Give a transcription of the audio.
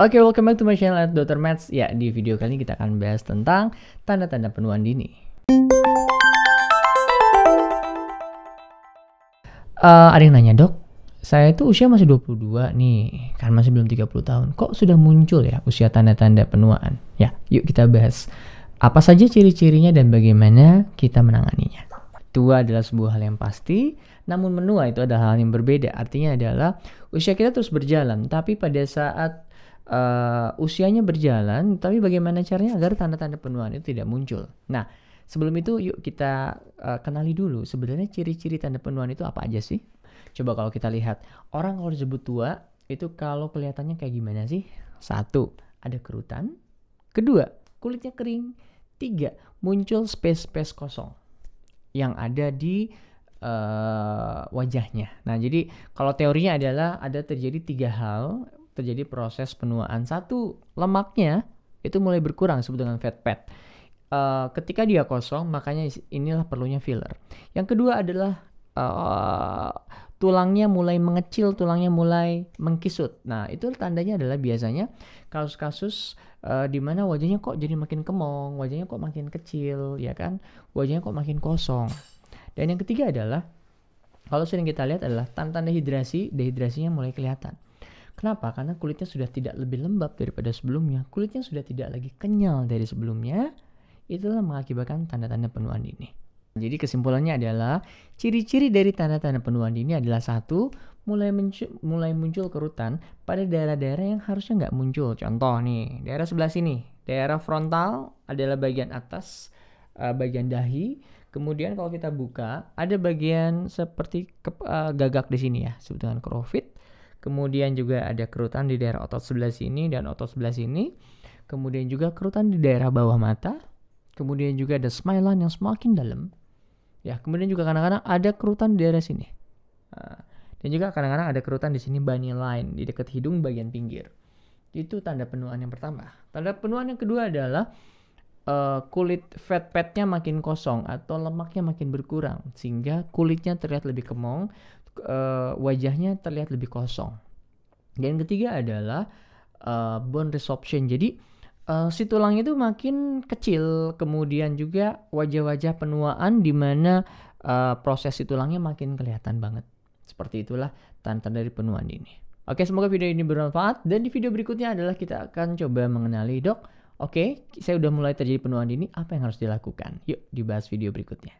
Oke, welcome back to my channel at Dr. Maths. Ya, di video kali ini kita akan bahas tentang tanda-tanda penuaan dini. Ada yang nanya, dok, saya itu usia masih 22 nih, kan masih belum 30 tahun. Kok sudah muncul ya usia tanda-tanda penuaan? Ya, yuk kita bahas apa saja ciri-cirinya dan bagaimana kita menanganinya. Tua adalah sebuah hal yang pasti, namun menua itu adalah hal yang berbeda. Artinya adalah usia kita terus berjalan, tapi pada saat usianya berjalan, tapi bagaimana caranya agar tanda-tanda penuaan itu tidak muncul. Nah, sebelum itu yuk kita kenali dulu sebenarnya ciri-ciri tanda penuaan itu apa aja sih? Coba kalau kita lihat, orang kalau disebut tua itu kalau kelihatannya kayak gimana sih? 1, ada kerutan. 2, kulitnya kering. 3, muncul space-space kosong yang ada di wajahnya. Nah, jadi kalau teorinya adalah ada terjadi 3 hal terjadi proses penuaan. 1, lemaknya itu mulai berkurang disebut dengan fat pad. Ketika dia kosong, makanya inilah perlunya filler. Yang kedua adalah tulangnya mulai mengecil, tulangnya mulai mengkisut. Nah, itu tandanya adalah biasanya kasus-kasus di mana wajahnya kok jadi makin kemong, wajahnya kok makin kecil, ya kan? Wajahnya kok makin kosong. Dan yang ketiga adalah kalau sering kita lihat adalah tanda-tanda dehidrasinya mulai kelihatan. Kenapa? Karena kulitnya sudah tidak lebih lembab daripada sebelumnya, kulitnya sudah tidak lagi kenyal dari sebelumnya. Itulah mengakibatkan tanda-tanda penuaan dini. Jadi kesimpulannya adalah ciri-ciri dari tanda-tanda penuaan dini adalah 1, mulai muncul kerutan pada daerah-daerah yang harusnya nggak muncul. Contoh nih, daerah sebelah sini, daerah frontal adalah bagian atas, bagian dahi. Kemudian kalau kita buka, ada bagian seperti gagak di sini ya, disebut dengan crowfit. Kemudian juga ada kerutan di daerah otot sebelah sini dan otot sebelah sini. Kemudian juga kerutan di daerah bawah mata. Kemudian juga ada smile line yang semakin dalam. Ya, kemudian juga kadang-kadang ada kerutan di daerah sini. Dan juga kadang-kadang ada kerutan di sini bunny line di dekat hidung bagian pinggir. Itu tanda penuaan yang pertama. Tanda penuaan yang kedua adalah kulit fat padnya makin kosong atau lemaknya makin berkurang sehingga kulitnya terlihat lebih kemong. Wajahnya terlihat lebih kosong. Dan yang ketiga adalah bone resorption. Jadi si tulang itu makin kecil, kemudian juga wajah-wajah penuaan di mana proses si tulangnya makin kelihatan banget. Seperti itulah tanda dari penuaan dini. Oke, semoga video ini bermanfaat, dan di video berikutnya adalah kita akan coba mengenali, dok, oke, saya udah mulai terjadi penuaan dini, apa yang harus dilakukan? Yuk dibahas video berikutnya.